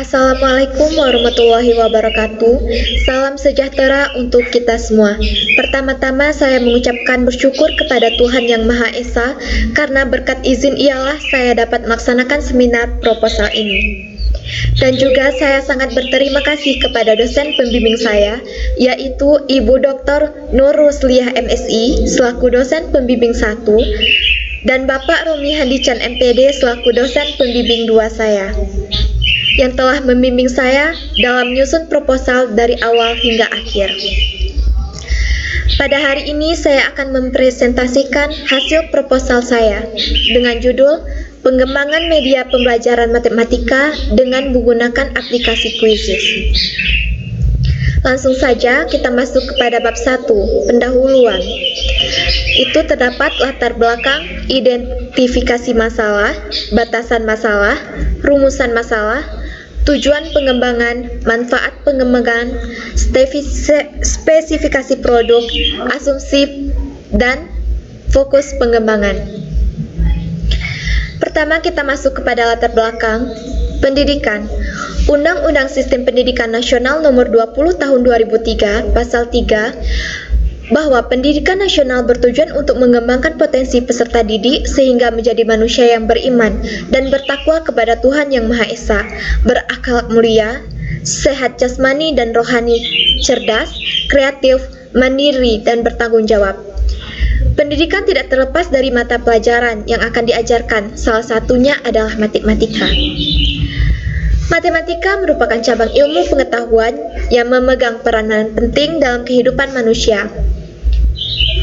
Assalamualaikum warahmatullahi wabarakatuh. Salam sejahtera untuk kita semua. Pertama-tama saya mengucapkan bersyukur kepada Tuhan Yang Maha Esa karena berkat izin ialah saya dapat melaksanakan seminar proposal ini. Dan juga saya sangat berterima kasih kepada dosen pembimbing saya, yaitu Ibu Dr. Nur Rusliah MSI selaku dosen pembimbing 1 dan Bapak Romi Handican MPD selaku dosen pembimbing 2 saya, yang telah membimbing saya dalam menyusun proposal dari awal hingga akhir. Pada hari ini saya akan mempresentasikan hasil proposal saya dengan judul Pengembangan Media Pembelajaran Matematika dengan menggunakan aplikasi Quizizz. Langsung saja kita masuk kepada bab 1, pendahuluan. Itu terdapat latar belakang, identifikasi masalah, batasan masalah, rumusan masalah, tujuan pengembangan, manfaat pengembangan, spesifikasi produk, asumsi, dan fokus pengembangan. Pertama kita masuk kepada latar belakang, pendidikan. Undang-Undang Sistem Pendidikan Nasional Nomor 20 Tahun 2003, Pasal 3, bahwa pendidikan nasional bertujuan untuk mengembangkan potensi peserta didik sehingga menjadi manusia yang beriman dan bertakwa kepada Tuhan Yang Maha Esa, berakhlak mulia, sehat jasmani dan rohani, cerdas, kreatif, mandiri, dan bertanggung jawab. Pendidikan tidak terlepas dari mata pelajaran yang akan diajarkan, salah satunya adalah matematika. Matematika merupakan cabang ilmu pengetahuan yang memegang peranan penting dalam kehidupan manusia,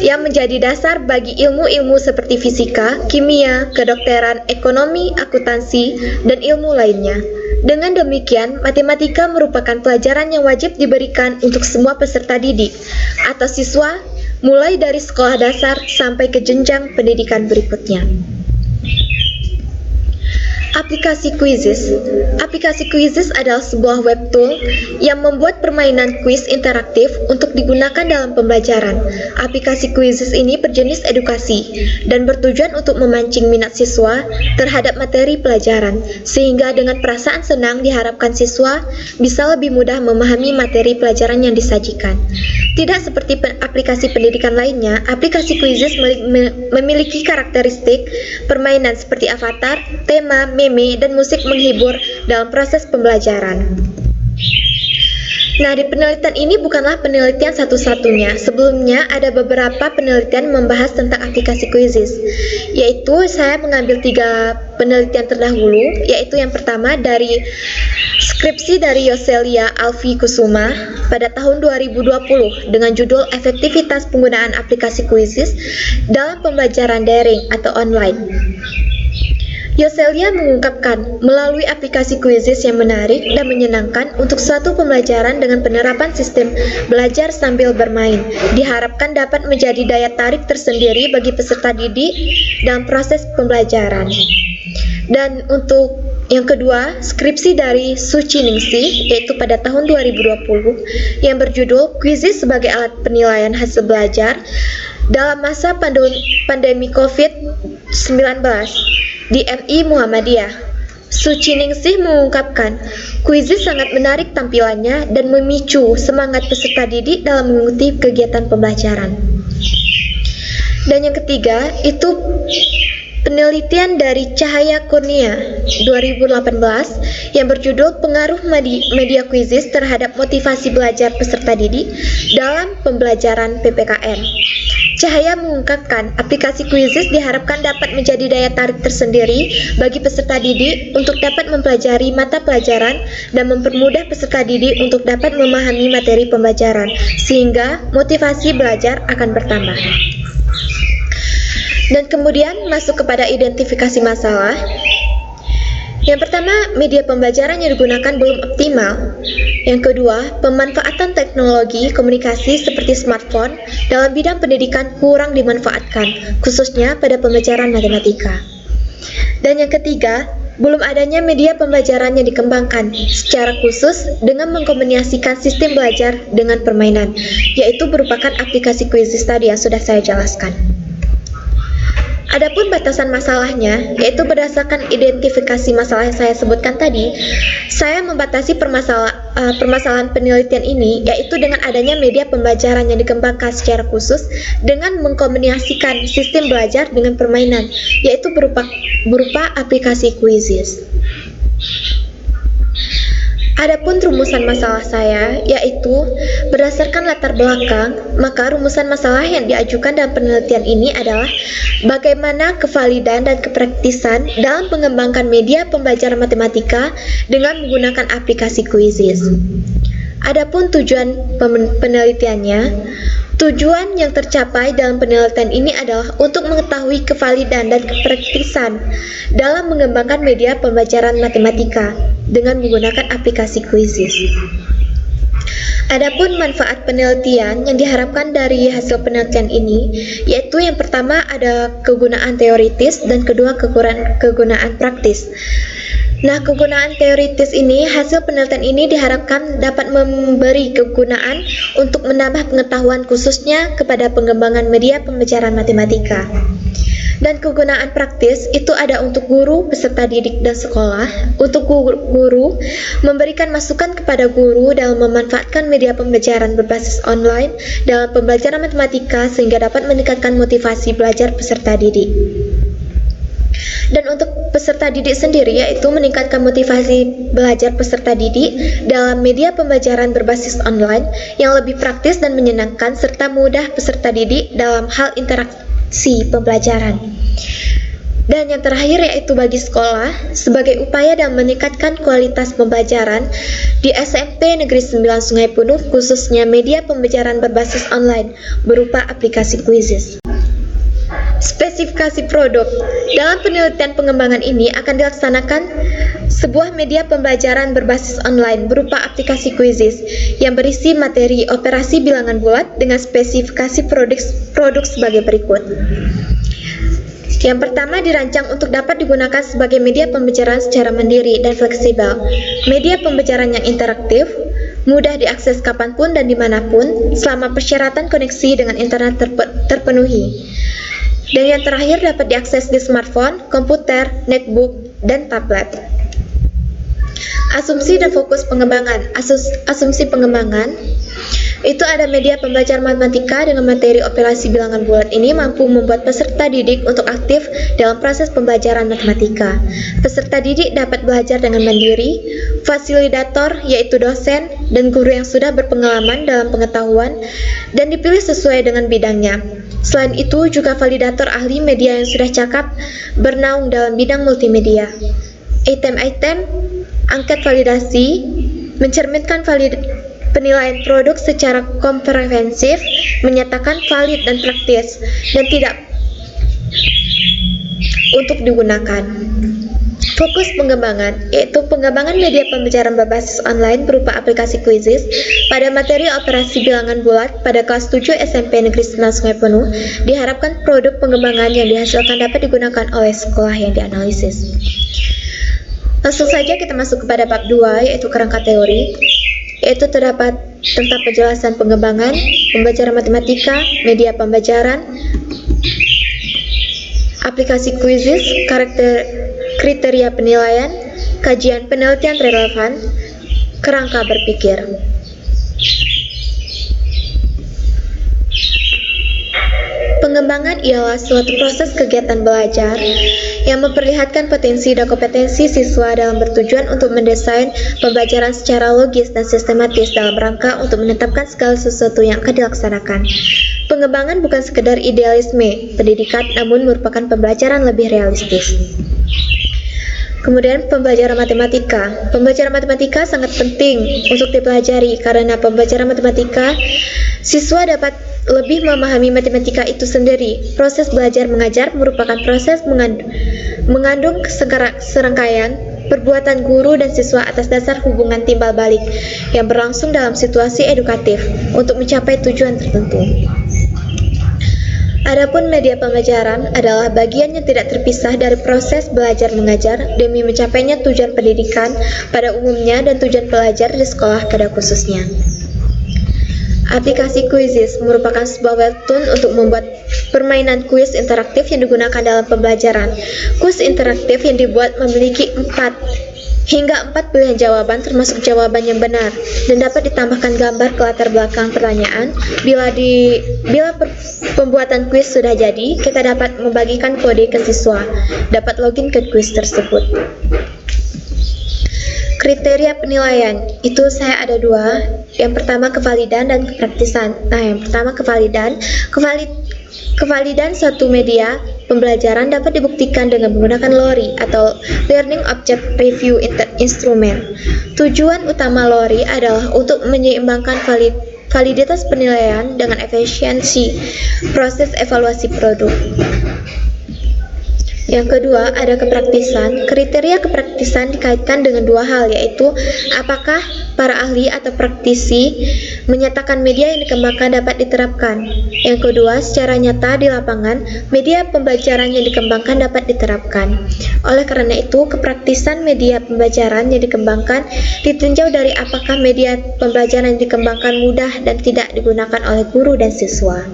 yang menjadi dasar bagi ilmu-ilmu seperti fisika, kimia, kedokteran, ekonomi, akuntansi, dan ilmu lainnya. Dengan demikian, matematika merupakan pelajaran yang wajib diberikan untuk semua peserta didik atau siswa, mulai dari sekolah dasar sampai ke jenjang pendidikan berikutnya. Aplikasi Quizizz. Aplikasi Quizizz adalah sebuah web tool yang membuat permainan kuis interaktif untuk digunakan dalam pembelajaran. Aplikasi Quizizz ini berjenis edukasi dan bertujuan untuk memancing minat siswa terhadap materi pelajaran, sehingga dengan perasaan senang diharapkan siswa bisa lebih mudah memahami materi pelajaran yang disajikan. Tidak seperti aplikasi pendidikan lainnya, aplikasi Quizizz memiliki karakteristik permainan seperti avatar, tema, meme, dan musik menghibur dalam proses pembelajaran. Nah, di penelitian ini bukanlah penelitian satu-satunya. Sebelumnya ada beberapa penelitian membahas tentang aplikasi Quizizz, yaitu saya mengambil 3 penelitian terdahulu, yaitu yang pertama dari skripsi dari Yoselia Alfi Kusuma pada tahun 2020 dengan judul Efektivitas Penggunaan Aplikasi Quizizz dalam Pembelajaran Daring atau Online. Yoselia mengungkapkan, melalui aplikasi Quizizz yang menarik dan menyenangkan untuk suatu pembelajaran dengan penerapan sistem belajar sambil bermain, diharapkan dapat menjadi daya tarik tersendiri bagi peserta didik dalam proses pembelajaran. Dan untuk yang kedua, skripsi dari Suci Ningsih, yaitu pada tahun 2020, yang berjudul Quizizz sebagai alat penilaian hasil belajar dalam masa pandemi COVID-19 di MI Muhammadiyah. Suci Ningsih mengungkapkan, Quizizz sangat menarik tampilannya dan memicu semangat peserta didik dalam mengikuti kegiatan pembelajaran. Dan yang ketiga, itu penelitian dari Cahaya Kurnia 2018 yang berjudul Pengaruh Media Quizizz terhadap Motivasi Belajar Peserta Didik dalam Pembelajaran PPKN. Cahaya mengungkapkan, aplikasi Quizizz diharapkan dapat menjadi daya tarik tersendiri bagi peserta didik untuk dapat mempelajari mata pelajaran dan mempermudah peserta didik untuk dapat memahami materi pembelajaran, sehingga motivasi belajar akan bertambah. Dan kemudian masuk kepada identifikasi masalah. Yang pertama, media pembelajaran yang digunakan belum optimal. Yang kedua, pemanfaatan teknologi komunikasi seperti smartphone dalam bidang pendidikan kurang dimanfaatkan, khususnya pada pembelajaran matematika. Dan yang ketiga, belum adanya media pembelajaran yang dikembangkan secara khusus dengan mengkombinasikan sistem belajar dengan permainan, yaitu merupakan aplikasi Quizizz tadi yang sudah saya jelaskan. Adapun batasan masalahnya, yaitu berdasarkan identifikasi masalah yang saya sebutkan tadi, saya membatasi permasalahan penelitian ini, yaitu dengan adanya media pembelajaran yang dikembangkan secara khusus dengan mengkombinasikan sistem belajar dengan permainan, yaitu berupa aplikasi Quizzes. Adapun rumusan masalah saya, yaitu berdasarkan latar belakang, maka rumusan masalah yang diajukan dalam penelitian ini adalah bagaimana kevalidan dan kepraktisan dalam mengembangkan media pembelajaran matematika dengan menggunakan aplikasi Quizzes. Adapun tujuan penelitiannya, tujuan yang tercapai dalam penelitian ini adalah untuk mengetahui kevalidan dan kepraktisan dalam mengembangkan media pembelajaran matematika dengan menggunakan aplikasi Quizzes. Adapun manfaat penelitian yang diharapkan dari hasil penelitian ini, yaitu yang pertama ada kegunaan teoritis dan kedua kegunaan praktis. Nah, kegunaan teoritis ini, hasil penelitian ini diharapkan dapat memberi kegunaan untuk menambah pengetahuan khususnya kepada pengembangan media pembelajaran matematika. Dan kegunaan praktis itu ada untuk guru, peserta didik, dan sekolah. Untuk guru, memberikan masukan kepada guru dalam memanfaatkan media pembelajaran berbasis online dalam pembelajaran matematika sehingga dapat meningkatkan motivasi belajar peserta didik. Dan untuk peserta didik sendiri, yaitu meningkatkan motivasi belajar peserta didik dalam media pembelajaran berbasis online yang lebih praktis dan menyenangkan serta mudah peserta didik dalam hal interaksi pembelajaran. Dan yang terakhir yaitu bagi sekolah, sebagai upaya dalam meningkatkan kualitas pembelajaran di SMP Negeri 9 Sungai Penuh, khususnya media pembelajaran berbasis online berupa aplikasi Quizzes. Spesifikasi produk. Dalam penelitian pengembangan ini akan dilaksanakan sebuah media pembelajaran berbasis online berupa aplikasi Quizzes yang berisi materi operasi bilangan bulat dengan spesifikasi produk sebagai berikut. Yang pertama, dirancang untuk dapat digunakan sebagai media pembelajaran secara mandiri dan fleksibel. Media pembelajaran yang interaktif, mudah diakses kapanpun dan dimanapun selama persyaratan koneksi dengan internet terpenuhi. Dan yang terakhir, dapat diakses di smartphone, komputer, netbook, dan tablet. Asumsi dan fokus pengembangan. Asumsi pengembangan itu ada media pembelajaran matematika dengan materi operasi bilangan bulat ini mampu membuat peserta didik untuk aktif dalam proses pembelajaran matematika. Peserta didik dapat belajar dengan mandiri, fasilitator yaitu dosen dan guru yang sudah berpengalaman dalam pengetahuan dan dipilih sesuai dengan bidangnya. Selain itu juga validator ahli media yang sudah cakap bernaung dalam bidang multimedia. Item-item angket validasi mencerminkan penilaian produk secara komprehensif, menyatakan valid dan praktis, dan tidak untuk digunakan. Fokus pengembangan, yaitu pengembangan media pembelajaran berbasis online berupa aplikasi Quizzes pada materi operasi bilangan bulat pada kelas 7 SMP Negeri 9 Sungai Penuh, diharapkan produk pengembangan yang dihasilkan dapat digunakan oleh sekolah yang dianalisis. Langsung saja kita masuk kepada bab 2, yaitu kerangka teori, yaitu terdapat tentang penjelasan pengembangan, pembelajaran matematika, media pembelajaran, aplikasi Quizzes, kriteria penilaian, kajian penelitian relevan, kerangka berpikir. Pengembangan ialah suatu proses kegiatan belajar yang memperlihatkan potensi dan kompetensi siswa dalam bertujuan untuk mendesain pembelajaran secara logis dan sistematis dalam rangka untuk menetapkan segala sesuatu yang akan dilaksanakan. Pengembangan bukan sekedar idealisme pendidikan, namun merupakan pembelajaran lebih realistis. Kemudian pembelajaran matematika. Pembelajaran matematika sangat penting untuk dipelajari karena pembelajaran matematika siswa dapat lebih memahami matematika itu sendiri. Proses belajar mengajar merupakan proses mengandung serangkaian perbuatan guru dan siswa atas dasar hubungan timbal balik yang berlangsung dalam situasi edukatif untuk mencapai tujuan tertentu. Adapun media pembelajaran adalah bagian yang tidak terpisah dari proses belajar mengajar demi mencapainya tujuan pendidikan pada umumnya dan tujuan pelajar di sekolah pada khususnya. Aplikasi Quizzes merupakan sebuah webtoon untuk membuat permainan kuis interaktif yang digunakan dalam pembelajaran. Kuis interaktif yang dibuat memiliki 4 pilihan jawaban termasuk jawaban yang benar dan dapat ditambahkan gambar ke latar belakang pertanyaan. Bila pembuatan kuis sudah jadi, kita dapat membagikan kode ke siswa, dapat login ke kuis tersebut. Kriteria penilaian, itu saya ada 2. Yang pertama kevalidan dan kepraktisan. Nah, yang pertama kevalidan. Kevalidan suatu media pembelajaran dapat dibuktikan dengan menggunakan LORI atau Learning Object Review Instrument. Tujuan utama LORI adalah untuk menyeimbangkan validitas penilaian dengan efisiensi proses evaluasi produk. Yang kedua, ada kepraktisan. Kriteria kepraktisan dikaitkan dengan 2 hal, yaitu apakah para ahli atau praktisi menyatakan media yang dikembangkan dapat diterapkan. Yang kedua, secara nyata di lapangan, media pembelajaran yang dikembangkan dapat diterapkan. Oleh karena itu, kepraktisan media pembelajaran yang dikembangkan ditinjau dari apakah media pembelajaran yang dikembangkan mudah dan tidak digunakan oleh guru dan siswa.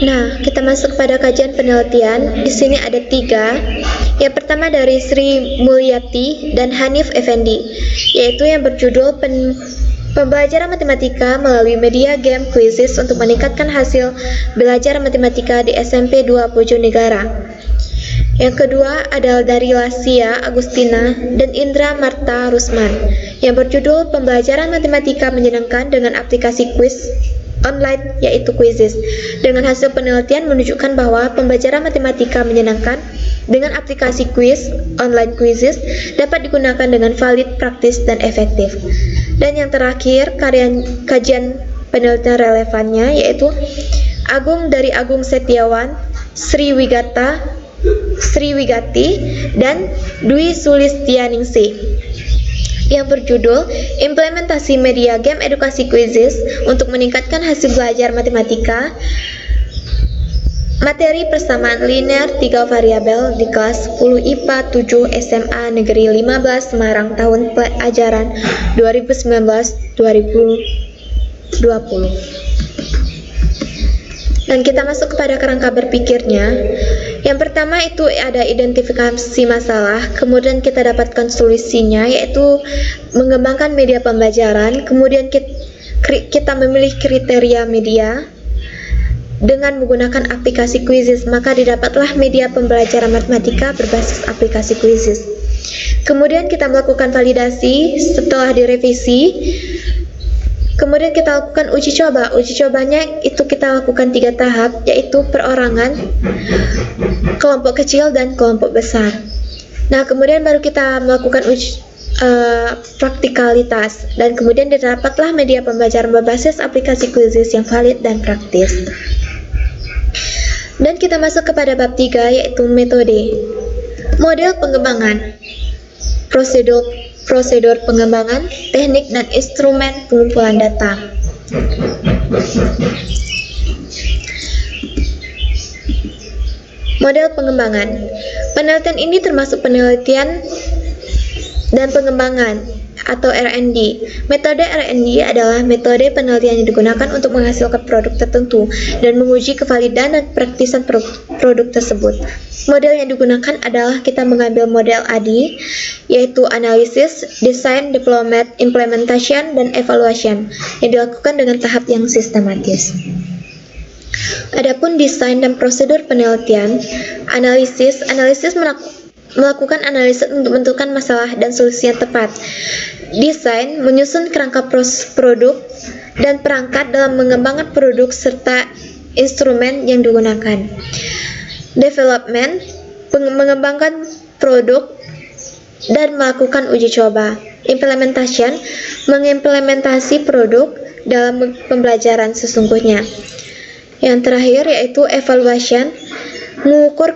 Nah, kita masuk pada kajian penelitian. Di sini ada 3. Yang pertama dari Sri Mulyati dan Hanif Effendi, yaitu yang berjudul Pembelajaran Matematika melalui Media Game Quizzes untuk meningkatkan hasil belajar matematika di SMP 2 Bojonegara. Yang kedua adalah dari Lasia Agustina dan Indra Marta Rusman, yang berjudul Pembelajaran Matematika Menyenangkan dengan Aplikasi Quiz Online, yaitu Quizzes. Dengan hasil penelitian menunjukkan bahwa pembelajaran matematika menyenangkan dengan aplikasi quiz online Quizzes dapat digunakan dengan valid, praktis, dan efektif. Dan yang terakhir, kajian penelitian relevannya yaitu Agung dari Agung Setiawan, Sri Wigati, dan Dwi Sulistianingsih, yang berjudul Implementasi Media Game Edukasi Quizzes untuk meningkatkan hasil belajar matematika. Materi persamaan linear 3 variabel di kelas 10 IPA 7 SMA Negeri 15 Semarang tahun ajaran 2019-2020. Dan kita masuk kepada kerangka berpikirnya. Yang pertama itu ada identifikasi masalah, kemudian kita dapatkan solusinya, yaitu mengembangkan media pembelajaran, kemudian kita memilih kriteria media dengan menggunakan aplikasi Quizzes, maka didapatlah media pembelajaran matematika berbasis aplikasi Quizzes. Kemudian kita melakukan validasi setelah direvisi. Kemudian kita lakukan uji coba. Uji cobanya itu kita lakukan 3 tahap, yaitu perorangan, kelompok kecil, dan kelompok besar. Nah, kemudian baru kita melakukan uji praktikalitas, dan kemudian didapatlah media pembelajaran berbasis aplikasi Quizzes yang valid dan praktis. Dan kita masuk kepada bab 3, yaitu metode. Model pengembangan, prosedur pengembangan, teknik dan instrumen pengumpulan data. Model pengembangan. Penelitian ini termasuk penelitian dan pengembangan atau R&D. Metode R&D adalah metode penelitian yang digunakan untuk menghasilkan produk tertentu dan menguji kevalidan dan praktisan produk tersebut. Model yang digunakan adalah kita mengambil model ADI, yaitu Analysis, Design, Development, Implementation, dan Evaluation, yang dilakukan dengan tahap yang sistematis. Adapun desain dan prosedur penelitian, analisis melakukan analisis untuk menentukan masalah dan solusi yang tepat. Desain menyusun kerangka produk dan perangkat dalam mengembangkan produk serta instrumen yang digunakan. Development mengembangkan produk dan melakukan uji coba. Implementation mengimplementasi produk dalam pembelajaran sesungguhnya. Yang terakhir yaitu evaluation, mengukur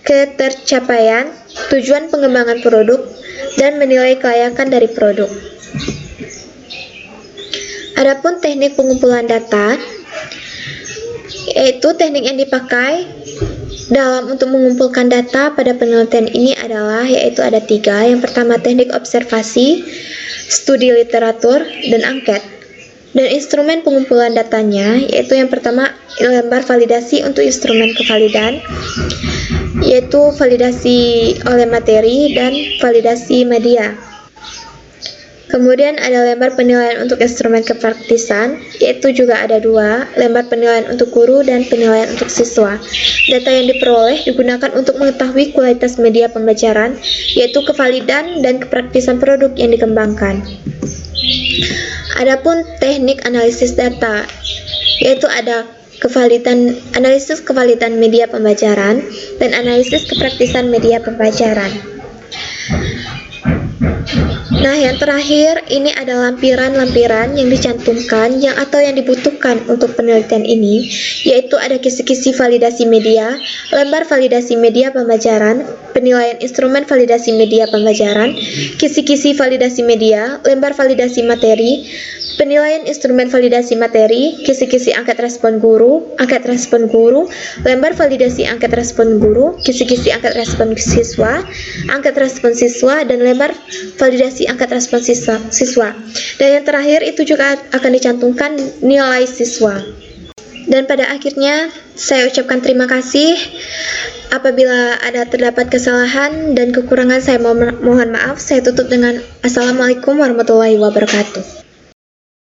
ketercapaian tujuan pengembangan produk dan menilai kelayakan dari produk. Adapun teknik pengumpulan data, yaitu teknik yang dipakai Dalam untuk mengumpulkan data pada penelitian ini adalah yaitu ada 3. Yang pertama teknik observasi, studi literatur, dan angket. Dan instrumen pengumpulan datanya yaitu yang pertama lembar validasi untuk instrumen kevalidan, yaitu validasi oleh materi dan validasi media. Kemudian ada lembar penilaian untuk instrumen kepraktisan, yaitu juga ada 2, lembar penilaian untuk guru dan penilaian untuk siswa. Data yang diperoleh digunakan untuk mengetahui kualitas media pembelajaran, yaitu kevalidan dan kepraktisan produk yang dikembangkan. Adapun teknik analisis data, yaitu ada analisis kevalidan media pembelajaran dan analisis kepraktisan media pembelajaran. Nah, yang terakhir ini ada lampiran-lampiran yang dicantumkan atau yang dibutuhkan untuk penelitian ini, yaitu ada kisi-kisi validasi media, lembar validasi media pembelajaran, penilaian instrumen validasi media pembelajaran, kisi-kisi validasi media, lembar validasi materi, penilaian instrumen validasi materi, kisi-kisi angket respon guru, lembar validasi angket respon guru, kisi-kisi angket respon siswa, dan lembar validasi angket respon siswa. Dan yang terakhir itu juga akan dicantumkan nilai siswa. Dan pada akhirnya saya ucapkan terima kasih. Apabila terdapat kesalahan dan kekurangan saya mohon maaf. Saya tutup dengan Assalamualaikum warahmatullahi wabarakatuh.